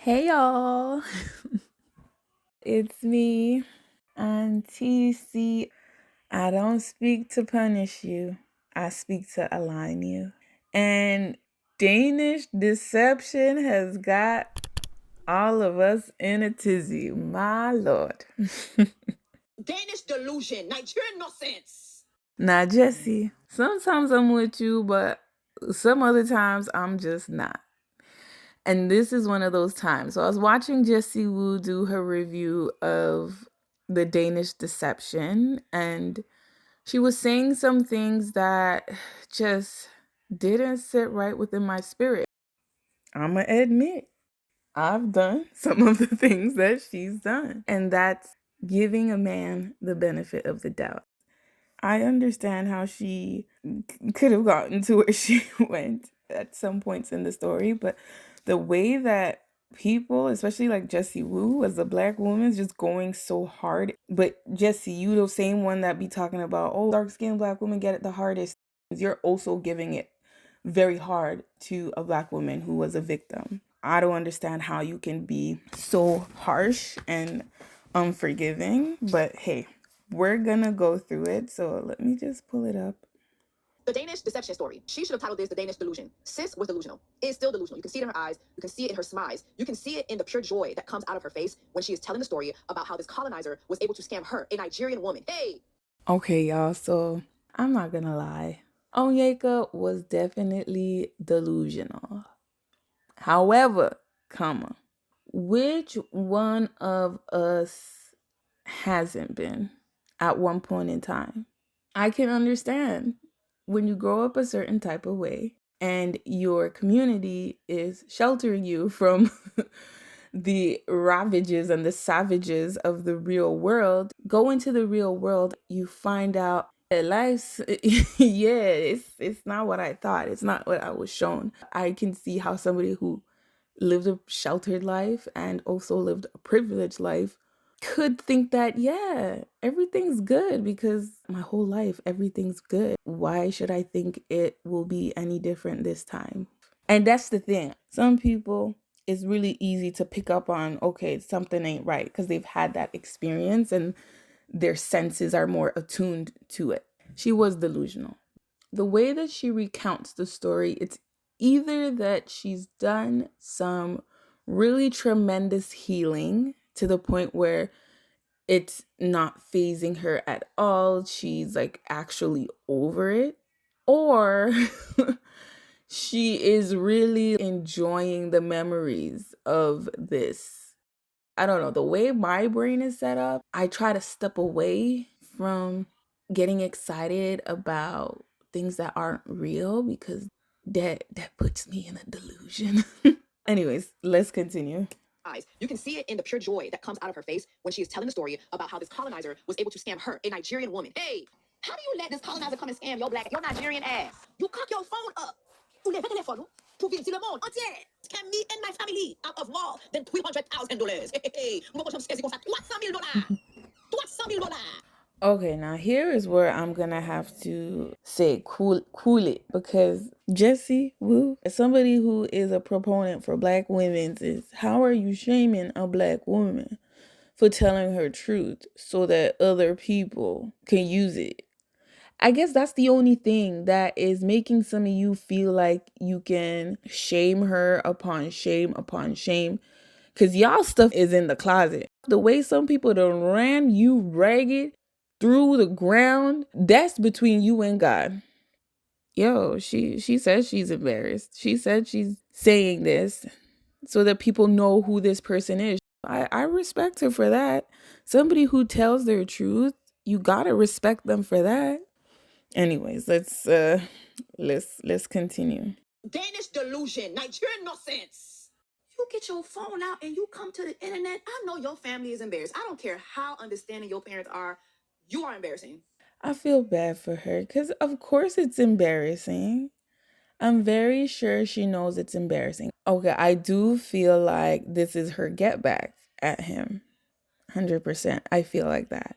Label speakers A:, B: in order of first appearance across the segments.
A: Hey y'all, it's me, Auntie C. I don't speak to punish you, I speak to align you. And Danish deception has got all of us in a tizzy, my lord.
B: Danish delusion, Nigerian nonsense.
A: Now, Jessie, sometimes I'm with you, but some other times I'm just not. And this is one of those times. So I was watching Jessie Woo do her review of the Danish deception, and she was saying some things that just didn't sit right within my spirit. I'm going to admit, I've done some of the things that she's done, and that's giving a man the benefit of the doubt. I understand how she could have gotten to where she went at some points in the story, but the way that people, especially like Jessie Woo as a black woman, is just going so hard. But Jessie, you the same one that be talking about, oh, dark-skinned black women get it the hardest. You're also giving it very hard to a black woman who was a victim. I don't understand how you can be so harsh and unforgiving, but hey, we're gonna go through it. So let me just pull it up.
B: The Danish deception story. She should have titled this The Danish Delusion. Sis was delusional. It's still delusional. You can see it in her eyes. You can see it in her smiles. You can see it in the pure joy that comes out of her face when she is telling the story about how this colonizer was able to scam her, a Nigerian woman. Hey!
A: Okay, y'all. So I'm not gonna lie. Onyeka was definitely delusional. However, which one of us hasn't been at one point in time? I can understand when you grow up a certain type of way and your community is sheltering you from the ravages and the savages of the real world. Go into the real world, you find out that life's it's not what I thought. It's not what I was shown. I can see how somebody who lived a sheltered life and also lived a privileged life could think that, yeah, everything's good because my whole life, everything's good. Why should I think it will be any different this time? And that's the thing. Some people, it's really easy to pick up on, okay, something ain't right because they've had that experience and their senses are more attuned to it. She was delusional. The way that she recounts the story, it's either that she's done some really tremendous healing to the point where it's not phasing her at all. She's like actually over it. Or she is really enjoying the memories of this. I don't know. The way my brain is set up, I try to step away from getting excited about things that aren't real because that puts me in a delusion. Anyways, let's continue.
B: Eyes. You can see it in the pure joy that comes out of her face when she is telling the story about how this colonizer was able to scam her, a Nigerian woman. Hey! How do you let this colonizer come and scam your Nigerian ass? You cock your phone up. Ou les téléphones pour dire le monde entier. Scam me and my family out of more than $300,000. Hey, moi, je me saisis comme ça. $300,000. $300,000.
A: Okay, now here is where I'm gonna have to say cool it, because Jessie Woo, as somebody who is a proponent for black women, is how are you shaming a black woman for telling her truth so that other people can use it? I guess that's the only thing that is making some of you feel like you can shame her upon shame upon shame. Cause y'all stuff is in the closet. The way some people done ran you ragged through the ground, that's between you and God. Yo, she says she's embarrassed. She said she's saying this so that people know who this person is. I respect her for that. Somebody who tells their truth, you gotta respect them for that. Anyways, let's continue.
B: Danish delusion, Nigerian nonsense. You get your phone out and you come to the internet. I know your family is embarrassed. I don't care how understanding your parents are. You are embarrassing.
A: I feel bad for her because, of course, it's embarrassing. I'm very sure she knows it's embarrassing. Okay, I do feel like this is her get back at him. 100%. I feel like that.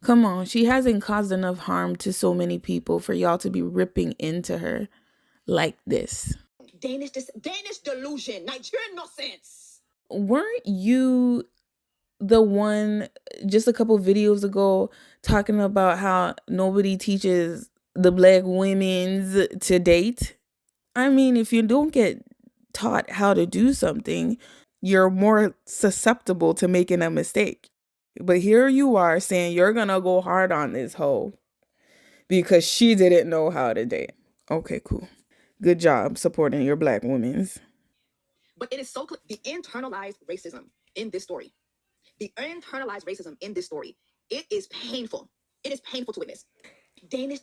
A: Come on, she hasn't caused enough harm to so many people for y'all to be ripping into her like this.
B: Danish delusion, Nigerian nonsense.
A: weren't you the one just a couple videos ago talking about how nobody teaches the black women's to date? I mean, if you don't get taught how to do something, you're more susceptible to making a mistake. But here you are saying you're gonna go hard on this hoe because she didn't know how to date. Okay, cool. Good job supporting your black women's.
B: But it is so the internalized racism in this story. The internalized racism in this story. It is painful. It is painful to witness. Danish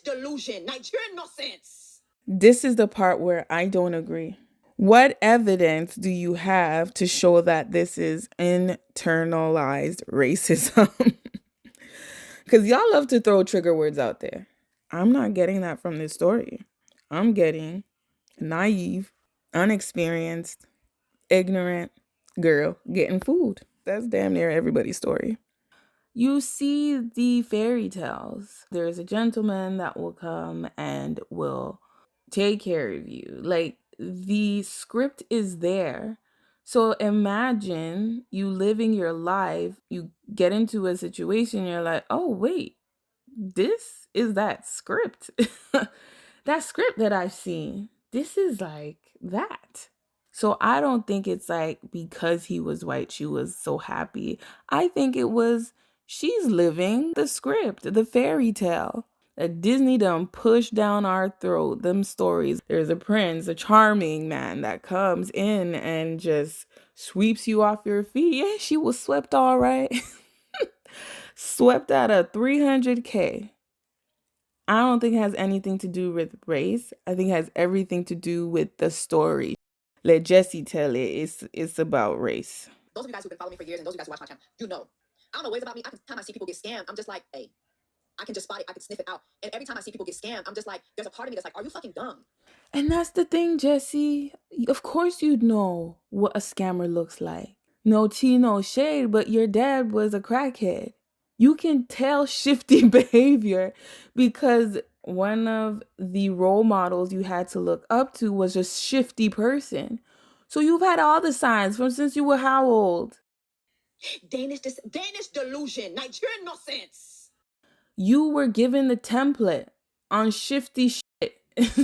B: delusion, Nigerian nonsense.
A: This is the part where I don't agree. What evidence do you have to show that this is internalized racism? Because y'all love to throw trigger words out there. I'm not getting that from this story. I'm getting naive, unexperienced, ignorant girl getting food. That's damn near everybody's story. You see the fairy tales. There's a gentleman that will come and will take care of you. Like, the script is there. So imagine you living your life, you get into a situation, you're like, oh, wait, this is that script. That script that I've seen. This is like that. So I don't think it's like because he was white, she was so happy. I think it was she's living the script, the fairy tale that Disney done pushed down our throat. Them stories. There's a prince, a charming man that comes in and just sweeps you off your feet. Yeah, she was swept all right. Swept out of 300K. I don't think it has anything to do with race. I think it has everything to do with the story. Let Jessie tell it. It's about race.
B: Those of you guys who've been following me for years and those of you guys who watch my channel, you know. I don't know what it's about me. Every time I see people get scammed, I'm just like, hey, I can just spot it. I can sniff it out. And every time I see people get scammed, I'm just like, there's a part of me that's like, are you fucking dumb?
A: And that's the thing, Jessie. Of course you'd know what a scammer looks like. No tea, no shade, but your dad was a crackhead. You can tell shifty behavior because one of the role models you had to look up to was a shifty person. So you've had all the signs from since you were how old?
B: Danish delusion, Nigerian nonsense.
A: You were given the template on shifty shit.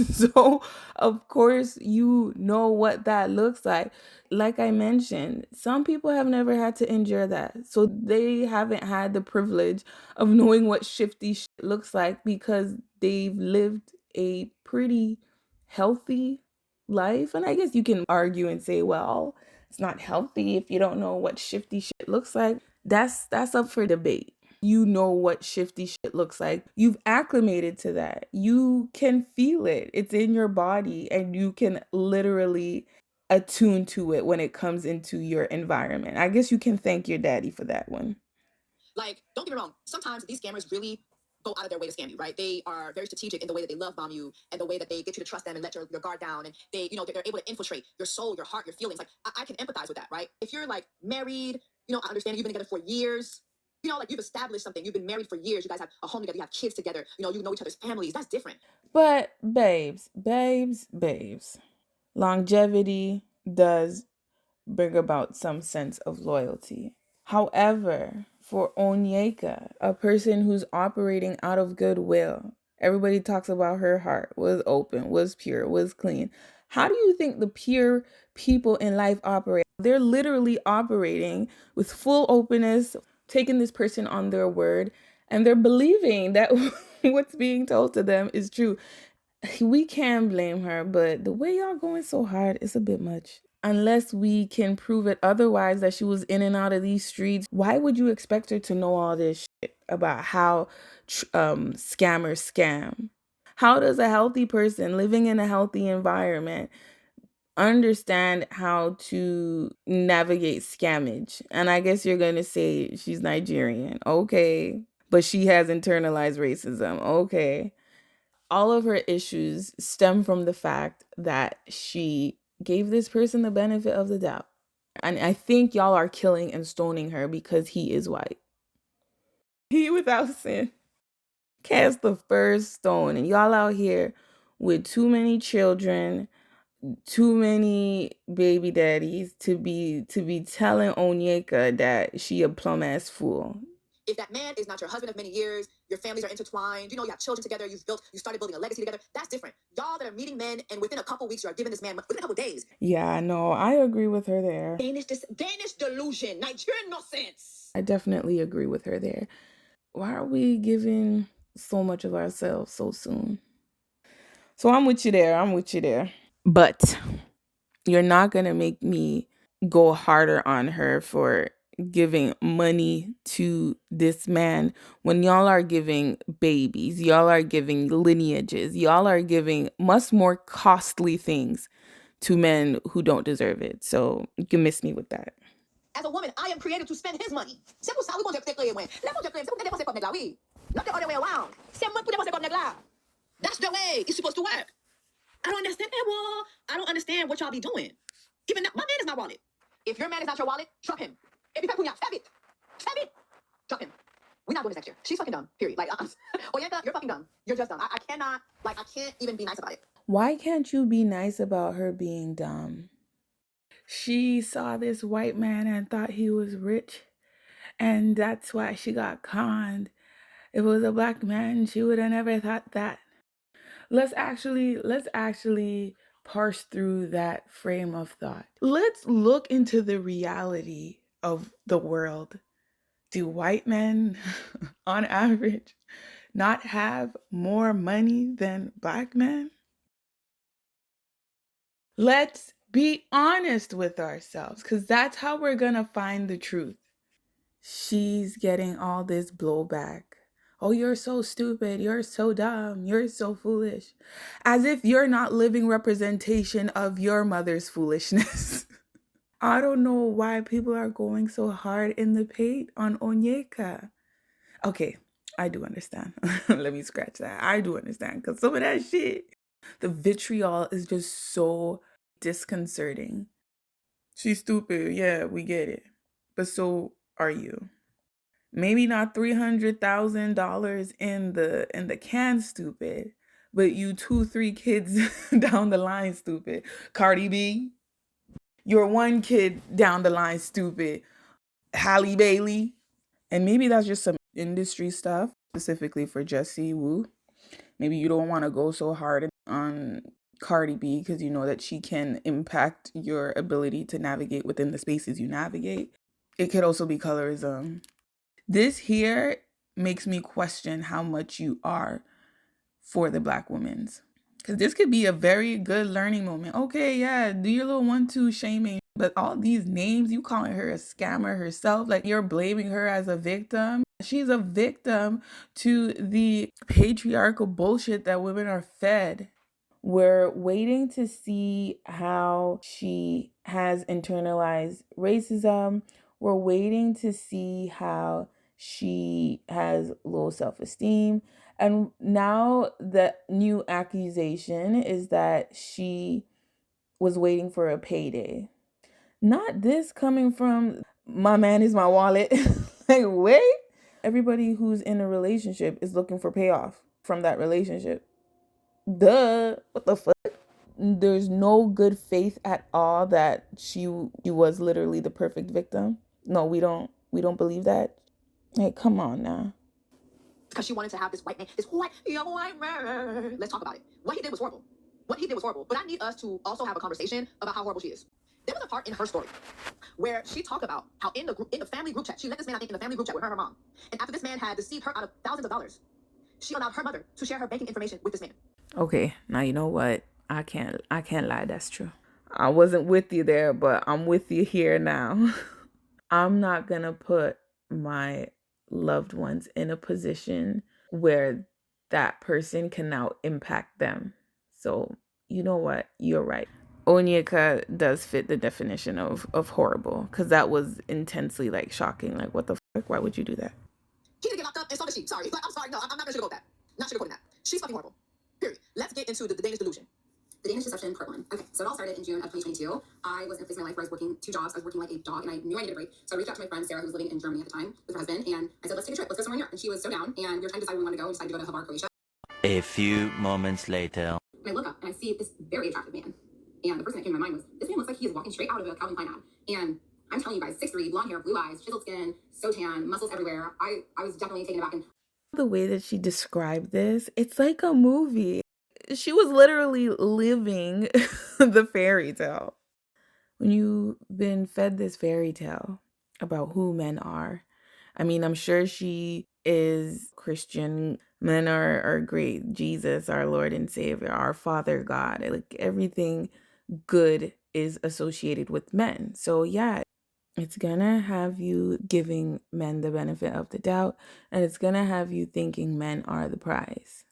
A: So, of course, you know what that looks like. Like I mentioned, some people have never had to endure that. So, they haven't had the privilege of knowing what shifty shit looks like because they've lived a pretty healthy life. And I guess you can argue and say, well, it's not healthy if you don't know what shifty shit looks like. That's up for debate. You know what shifty shit looks like. You've acclimated to that. You can feel it. It's in your body and you can literally attune to it when it comes into your environment. I guess you can thank your daddy for that one.
B: Like, don't get me wrong. Sometimes these scammers really go out of their way to scam you, right? They are very strategic in the way that they love bomb you and the way that they get you to trust them and let your guard down. And they, they're able to infiltrate your soul, your heart, your feelings. Like, I can empathize with that, right? If you're like married, I understand you've been together for years. Like you've established something. You've been married for years. You guys have a home together. You have kids together. You know each other's families. That's different.
A: But babes, longevity does bring about some sense of loyalty. However, for Onyeka, a person who's operating out of goodwill, everybody talks about her heart was open, was pure, was clean. How do you think the pure people in life operate? They're literally operating with full openness, taking this person on their word, and they're believing that what's being told to them is true. We can blame her, but the way y'all going so hard is a bit much. Unless we can prove it otherwise that she was in and out of these streets, why would you expect her to know all this shit about how scammers scam? How does a healthy person living in a healthy environment understand how to navigate scammage? And I guess you're going to say she's Nigerian. Okay. But she has internalized racism. Okay. All of her issues stem from the fact that she gave this person the benefit of the doubt. And I think y'all are killing and stoning her because he is white. He without sin cast the first stone. And y'all out here with too many children, too many baby daddies to be telling Onyeka that she a plum ass fool.
B: If that man is not your husband of many years, your families are intertwined, you have children together, you started building a legacy together, that's different. Y'all that are meeting men and within a couple weeks you are giving this man, within a couple days.
A: Yeah, no, I agree with her there.
B: Danish delusion, Nigerian nonsense.
A: I definitely agree with her there. Why are we giving so much of ourselves so soon? So I'm with you there. But you're not going to make me go harder on her for giving money to this man when y'all are giving babies, y'all are giving lineages, y'all are giving much more costly things to men who don't deserve it. So you can miss me with that.
B: As a woman, I am created to spend his money. C'est pour ça que je claim. Not the other way around. That's the way it's supposed to work. I don't understand that. Well, I don't understand what y'all be doing. Even now, my man is my wallet. If your man is not your wallet, drop him. If you have it. Drop him. We're not doing this next year. She's fucking dumb. Period. Like, Onyeka, you're fucking dumb. You're just dumb. I cannot, I can't even be nice about it.
A: Why can't you be nice about her being dumb? She saw this white man and thought he was rich, and that's why she got conned. If it was a black man, she would have never thought that. Let's actually parse through that frame of thought. Let's look into the reality of the world. Do white men, on average, not have more money than black men? Let's be honest with ourselves, because that's how we're going to find the truth. She's getting all this blowback. Oh, you're so stupid. You're so dumb. You're so foolish. As if you're not living representation of your mother's foolishness. I don't know why people are going so hard in the paint on Onyeka. Okay, I do understand. Let me scratch that. I do understand, because some of that shit, the vitriol is just so disconcerting. She's stupid. Yeah, we get it. But so are you. Maybe not $300,000 in the can, stupid, but you 2-3 kids down the line, stupid. Cardi B, you're one kid down the line, stupid. Halle Bailey. And maybe that's just some industry stuff, specifically for Jessie Woo. Maybe you don't want to go so hard on Cardi B because you know that she can impact your ability to navigate within the spaces you navigate. It could also be colorism. This here makes me question how much you are for the black women's. Because this could be a very good learning moment. Okay, yeah, do your little 1-2 shaming. But all these names, you calling her a scammer herself, like you're blaming her as a victim. She's a victim to the patriarchal bullshit that women are fed. We're waiting to see how she has internalized racism. We're waiting to see how she has low self-esteem. And now the new accusation is that she was waiting for a payday. Not this coming from my man is my wallet. Like, wait. Everybody who's in a relationship is looking for payoff from that relationship. Duh. What the fuck? There's no good faith at all that she was literally the perfect victim. No, we don't believe that. Hey, come on now.
B: Because she wanted to have this white man, young white man. Let's talk about it. What he did was horrible. But I need us to also have a conversation about how horrible she is. There was a part in her story where she talked about how in the family group chat, she let this man, I think, in the family group chat with her and her mom. And after this man had deceived her out of thousands of dollars, she allowed her mother to share her banking information with this man.
A: Okay, now you know what? I can't lie, that's true. I wasn't with you there, but I'm with you here now. I'm not gonna put my loved ones in a position where that person can now impact them. So, you know what? You're right. Onyeka does fit the definition of horrible, because that was intensely like shocking. Like, what the fuck? Why would you do that?
B: He didn't get locked up, and so did she. Sorry. I'm sorry. No, I'm not gonna sugarcoat that. Not sugarcoating that. She's fucking horrible. Period. Let's get into the Danish delusion. The Danish deception, part 1. Okay, so it all started in June of 2022. I was in a phase of my life where I was working 2 jobs. I was working like a dog, and I knew I needed a break. So I reached out to my friend Sarah, who was living in Germany at the time with her husband, and I said, let's take a trip. Let's go somewhere in Europe. And she was so down, and we were trying to decide where we wanted to go. We decided to go to hallmark, Croatia.
C: A few moments later.
B: And I look up, and I see this very attractive man And the first thing that came to my mind was, this man looks like he is walking straight out of a Calvin Klein ad. And I'm telling you guys, 6'3", blonde hair, blue eyes, chiseled skin, so tan, muscles everywhere. I was definitely taken aback. And
A: the way that she described this, it's like a movie. She was literally living the fairy tale. When you've been fed this fairy tale about who men are, I mean, I'm sure she is Christian. Men are great. Jesus, our Lord and Savior, our Father God. Like everything good is associated with men. So yeah, it's gonna have you giving men the benefit of the doubt, and it's gonna have you thinking men are the prize.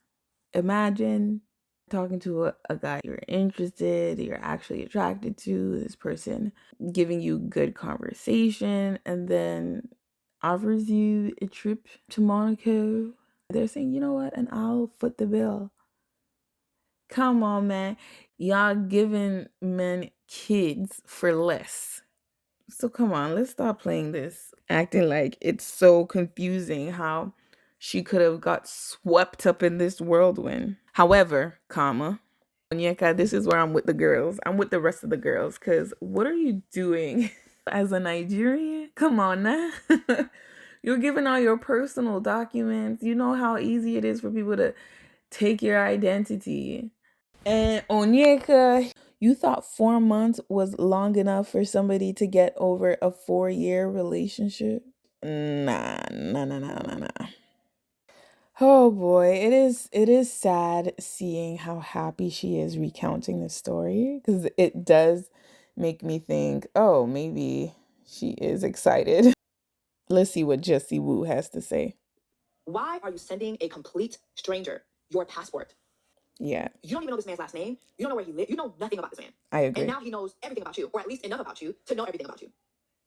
A: Imagine talking to a guy you're interested, you're actually attracted to, this person giving you good conversation, and then offers you a trip to Monaco. They're saying, you know what, and I'll foot the bill. Come on, man. Y'all giving men kids for less. So come on, let's stop playing this, acting like it's so confusing how she could have got swept up in this whirlwind. However, Onyeka, this is where I'm with the girls. I'm with the rest of the girls, because what are you doing as a Nigerian? Come on now. You're giving all your personal documents. You know how easy it is for people to take your identity. And Onyeka, you thought 4 months was long enough for somebody to get over a 4-year relationship? Nah, nah, nah, nah, nah, nah. Oh boy, it is sad seeing how happy she is recounting the story, because it does make me think, oh, maybe she is excited. Let's see what Jessie Woo has to say.
B: Why are you sending a complete stranger your passport?
A: Yeah,
B: You don't even know this man's last name. You don't know where he lives. You know nothing about this man.
A: I agree.
B: And now he knows everything about you, or at least enough about you to know everything about you.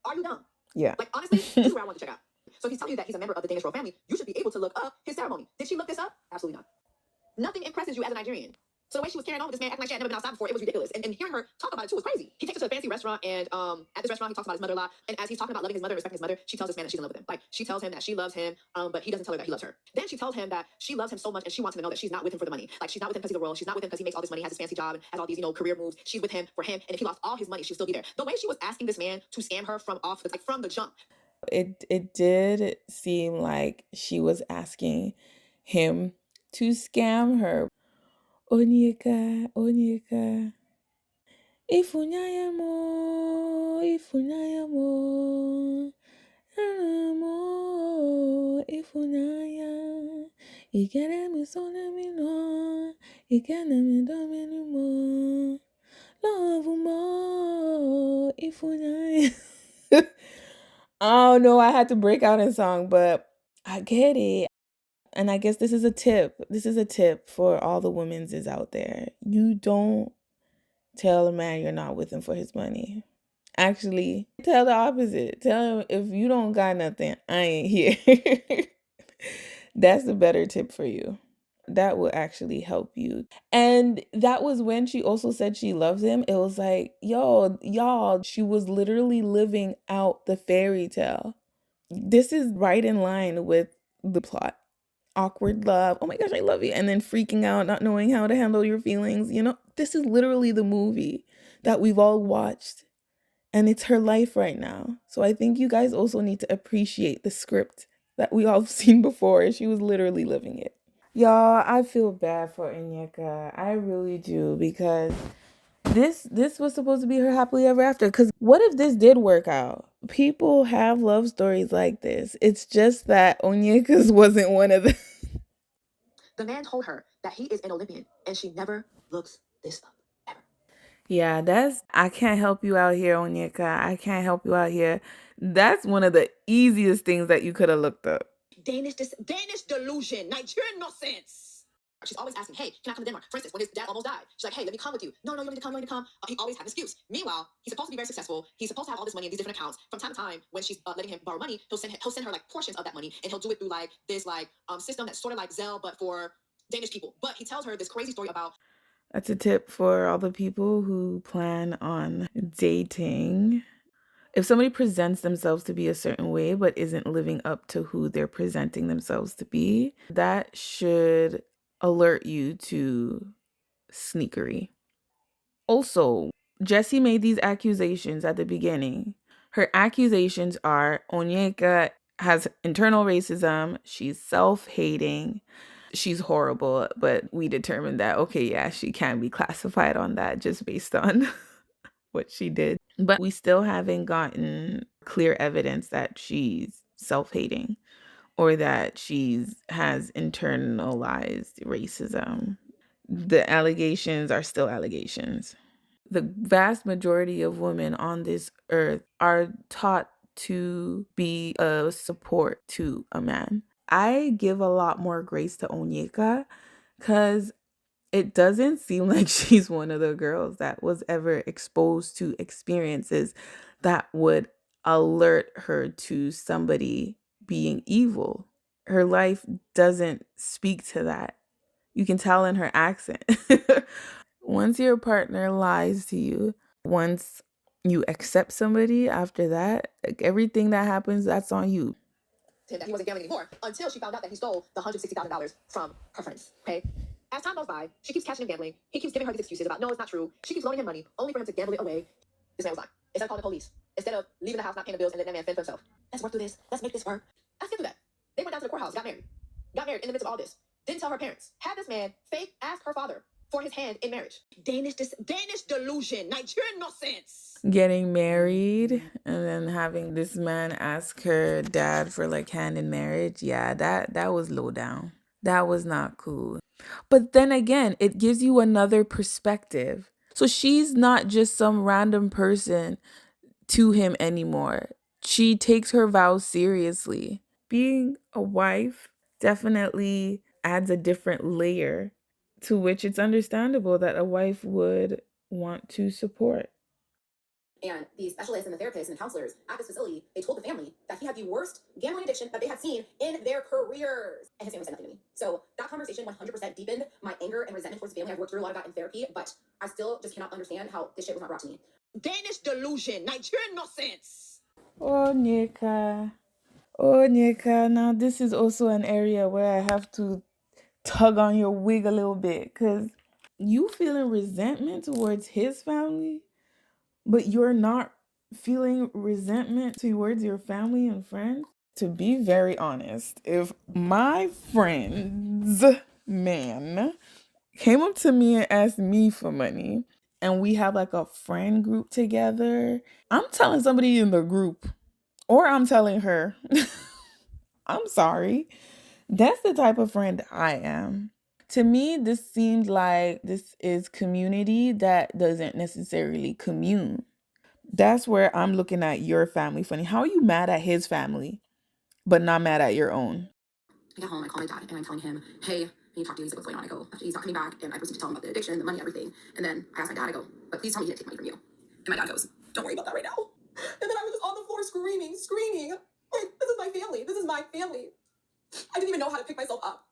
B: Are you dumb?
A: Yeah.
B: Like, honestly, this is where I want to check out. So he's telling you that he's a member of the Danish royal family. You should be able to look up his ceremony. Did she look this up? Absolutely not. Nothing impresses you as a Nigerian. So the way she was carrying on with this man, acting like she had never been outside before, it was ridiculous. And hearing her talk about it too was crazy. He takes her to a fancy restaurant, and at this restaurant, he talks about his mother a lot. And as he's talking about loving his mother, respecting his mother, she tells this man that she's in love with him. Like, she tells him that she loves him, but he doesn't tell her that he loves her. Then she tells him that she loves him so much, and she wants him to know that she's not with him for the money. Like, she's not with him because he's a royal. She's not with him because he makes all this money, has his fancy job, and has all these, career moves. She's with him for him. And if he lost all his money, she'll still be there. The way she was asking this man to scam her from the jump.
A: It did seem like she was asking him to scam her. Onyeka, Onyeka. Ifunyayamo, Ifunyayamo. Amo, Ifunyaya. Ikenemi sonemino, Ikenemi dominimo. Love mo, Ifunyaya. Oh no, I had to break out in song, but I get it. And I guess this is a tip. This is a tip for all the women's is out there. You don't tell a man you're not with him for his money. Actually, tell the opposite. Tell him, if you don't got nothing, I ain't here. That's the better tip for you. That will actually help you. And that was when she also said she loves him. It was like, yo, y'all, she was literally living out the fairy tale. This is right in line with the plot. Awkward love. Oh my gosh, I love you. And then freaking out, not knowing how to handle your feelings. This is literally the movie that we've all watched. And it's her life right now. So I think you guys also need to appreciate the script that we all have seen before. She was literally living it. Y'all, I feel bad for Onyeka. I really do, because this was supposed to be her happily ever after. Because what if this did work out? People have love stories like this. It's just that Onyeka's wasn't one of them.
B: The man told her that he is an Olympian, and she never looks this up, ever.
A: Yeah, I can't help you out here, Onyeka. I can't help you out here. That's one of the easiest things that you could have looked up.
B: Danish delusion, Nigerian nonsense. She's always asking, hey, can I come to Denmark? For instance, when his dad almost died, she's like, hey, let me come with you. No, you don't need to come, you don't need to come. He always had an excuse. Meanwhile, he's supposed to be very successful. He's supposed to have all this money in these different accounts. From time to time, when she's letting him borrow money, he'll send her like portions of that money, and he'll do it through like this system that's sort of like Zelle, but for Danish people. But he tells her this crazy story about.
A: That's a tip for all the people who plan on dating. If somebody presents themselves to be a certain way but isn't living up to who they're presenting themselves to be, that should alert you to sneakery. Also, Jessie made these accusations at the beginning. Her accusations are Onyeka has internal racism, she's self-hating, she's horrible, but we determined that okay, yeah, she can be classified on that just based on what she did. But we still haven't gotten clear evidence that she's self-hating or that she's has internalized racism. The allegations are still allegations. The vast majority of women on this earth are taught to be a support to a man. I give a lot more grace to Onyeka because it doesn't seem like she's one of the girls that was ever exposed to experiences that would alert her to somebody being evil. Her life doesn't speak to that. You can tell in her accent. Once your partner lies to you, once you accept somebody after that, like everything that happens, that's on you.
B: That he wasn't gambling anymore until she found out that he stole the $160,000 from her friends. Okay. As time goes by, she keeps cashing in gambling. He keeps giving her these excuses about no, it's not true. She keeps loaning him money only for him to gamble it away. This man was lying. Instead of calling the police, instead of leaving the house, not paying the bills, and letting that man fend for himself. Let's work through this. Let's make this work. Let's get through that. They went down to the courthouse, got married. Got married in the midst of all this. Didn't tell her parents. Had this man fake ask her father for his hand in marriage. Danish delusion. Nigerian nonsense.
A: Getting married and then having this man ask her dad for like hand in marriage. Yeah, that was low down. That was not cool. But then again, it gives you another perspective. So she's not just some random person to him anymore. She takes her vows seriously. Being a wife definitely adds a different layer to which it's understandable that a wife would want to support.
B: And the specialists and the therapists and the counselors at this facility, they told the family that he had the worst gambling addiction that they had seen in their careers. And his family said nothing to me. So that conversation 100% deepened my anger and resentment towards the family. I've worked through a lot of that in therapy, but I still just cannot understand how this shit was not brought to me. Danish delusion, Nigerian nonsense.
A: Onyeka. Onyeka. Now, this is also an area where I have to tug on your wig a little bit because you feeling resentment towards his family, but you're not feeling resentment towards your family and friends. To be very honest, if my friend's man came up to me and asked me for money and we have like a friend group together, I'm telling somebody in the group or I'm telling her, I'm sorry. That's the type of friend I am. To me, this seemed like this is community that doesn't necessarily commune. That's where I'm looking at your family funny. How are you mad at his family, but not mad at your own?
B: I get home, I call my dad, and I'm telling him, hey, I need to talk to you. He's like, what's going on? I go, he's not coming back. And I proceed to tell him about the addiction, the money, everything. And then I ask my dad, I go, but please tell me he didn't take money from you. And my dad goes, don't worry about that right now. And then I was just on the floor screaming. Like, this is my family. This is my family. I didn't even know how to pick myself up.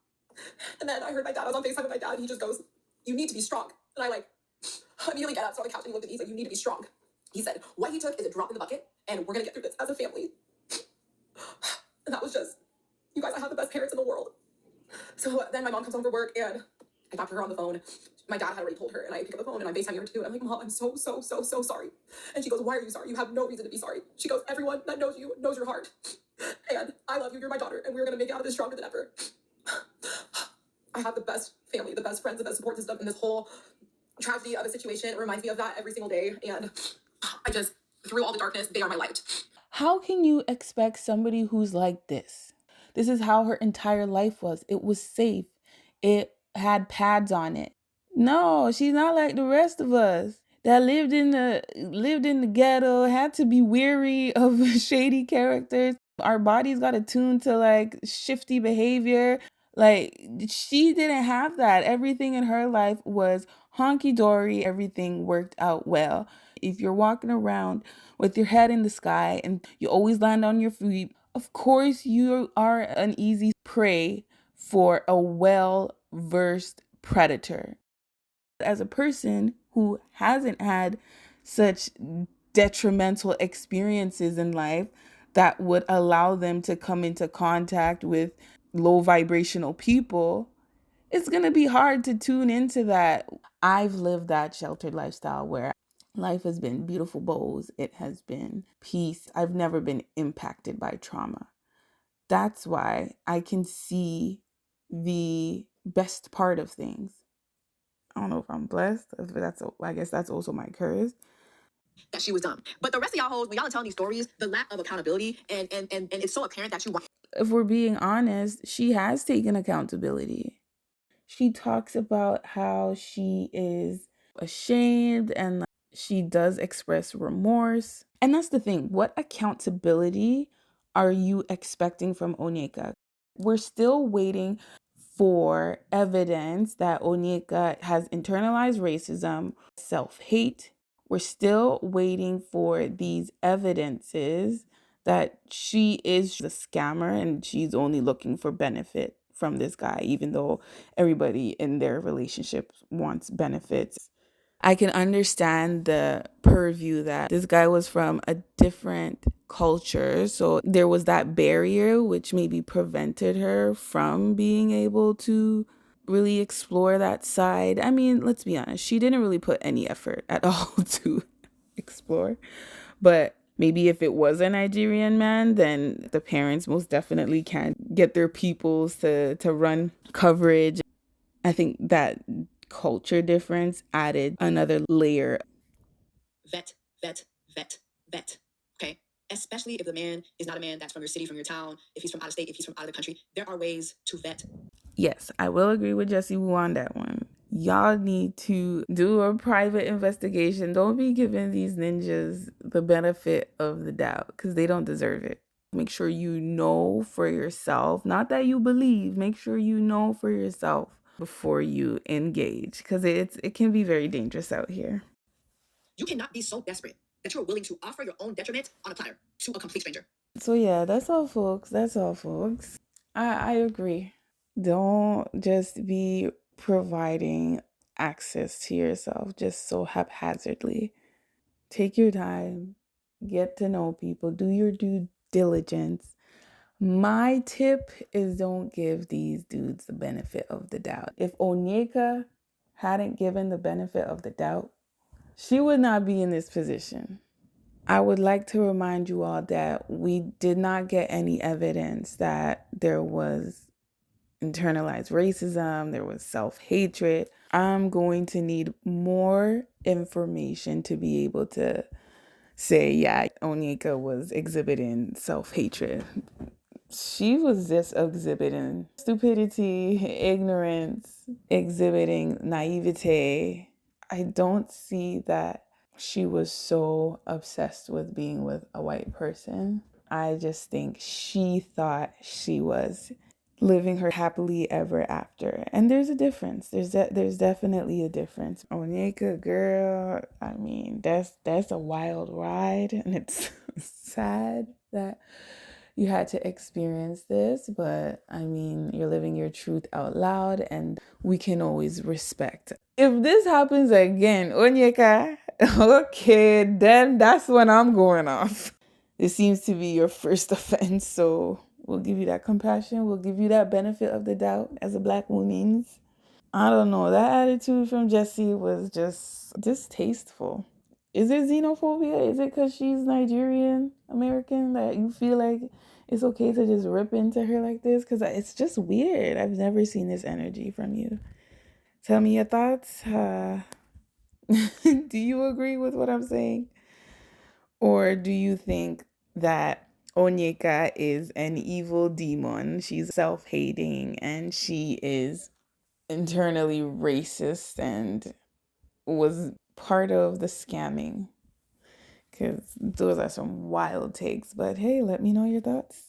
B: And then I heard my dad. I was on FaceTime with my dad. And he just goes, you need to be strong. And I like immediately get up, so on the couch, and he looked at me. He's like, you need to be strong. He said, what he took is a drop in the bucket, and we're going to get through this as a family. And that was just, you guys, I have the best parents in the world. So then my mom comes home from work, and I talked to her on the phone. My dad had already told her, and I pick up the phone, and I'm FaceTiming her too. And I'm like, Mom, I'm so sorry. And she goes, why are you sorry? You have no reason to be sorry. She goes, everyone that knows you knows your heart. And I love you. You're my daughter, and we're going to make it out of this stronger than ever. I have the best family, the best friends, the best support system in this whole tragedy of a situation. It reminds me of that every single day. And I just, through all the darkness, they are my light.
A: How can you expect somebody who's like this? This is how her entire life was. It was safe. It had pads on it. No, she's not like the rest of us that lived in the ghetto, had to be weary of shady characters. Our bodies got attuned to like shifty behavior. Like she didn't have that. Everything in her life was honky dory. Everything worked out well. If you're walking around with your head in the sky and you always land on your feet, of course you are an easy prey for a well-versed predator. As a person who hasn't had such detrimental experiences in life that would allow them to come into contact with low vibrational people, it's going to be hard to tune into that. I've lived that sheltered lifestyle where Life has been beautiful bows. It has been peace. I've never been impacted by trauma. That's why I can see the best part of things. I don't know if I'm blessed. I guess that's also my curse.
B: That she was dumb. But the rest of y'all hoes, when y'all are telling these stories, the lack of accountability and it's so apparent that you want.
A: If we're being honest, she has taken accountability. She talks about how she is ashamed and she does express remorse. And that's the thing. What accountability are you expecting from Onyeka? We're still waiting for evidence that Onyeka has internalized racism, self-hate. We're still waiting for these evidences that she is a scammer and she's only looking for benefit from this guy, even though everybody in their relationship wants benefits. I can understand the purview that this guy was from a different culture. So there was that barrier which maybe prevented her from being able to really explore that side. I mean, let's be honest, she didn't really put any effort at all to explore. But maybe if it was a Nigerian man, then the parents most definitely can get their pupils to run coverage. I think that culture difference added another layer.
B: Vet, vet, vet, vet. Okay? Especially if the man is not a man that's from your city, from your town, if he's from out of state, if he's from out of the country, there are ways to vet.
A: Yes, I will agree with Jessie Woo on that one. Y'all need to do a private investigation. Don't be giving these ninjas the benefit of the doubt because they don't deserve it. Make sure you know for yourself, not that you believe, make sure you know for yourself before you engage because it can be very dangerous out here.
B: You cannot be so desperate that you're willing to offer your own detriment on a platter to a complete stranger.
A: So yeah, that's all folks. That's all folks. I agree. Don't just be providing access to yourself just so haphazardly. Take your time, get to know people, do your due diligence. My tip is don't give these dudes the benefit of the doubt. If Onyeka hadn't given the benefit of the doubt, she would not be in this position. I would like to remind you all that we did not get any evidence that there was internalized racism, there was self-hatred. I'm going to need more information to be able to say, yeah, Onyeka was exhibiting self-hatred. She was just exhibiting stupidity, ignorance, exhibiting naivete. I don't see that she was so obsessed with being with a white person. I just think she thought she was living her happily ever after. And there's a difference. There's definitely a difference. Onyeka, girl, I mean, that's a wild ride and it's sad that you had to experience this, but I mean, you're living your truth out loud and we can always respect. If this happens again, Onyeka, okay, then that's when I'm going off. This seems to be your first offense, so we'll give you that compassion. We'll give you that benefit of the doubt as a Black woman. I don't know. That attitude from Jessie was just distasteful. Is it xenophobia? Is it because she's Nigerian American that you feel like it's okay to just rip into her like this? Because it's just weird. I've never seen this energy from you. Tell me your thoughts. Do you agree with what I'm saying? Or do you think that Onyeka is an evil demon? She's self-hating and she is internally racist and was part of the scamming, because those are some wild takes. But hey, let me know your thoughts.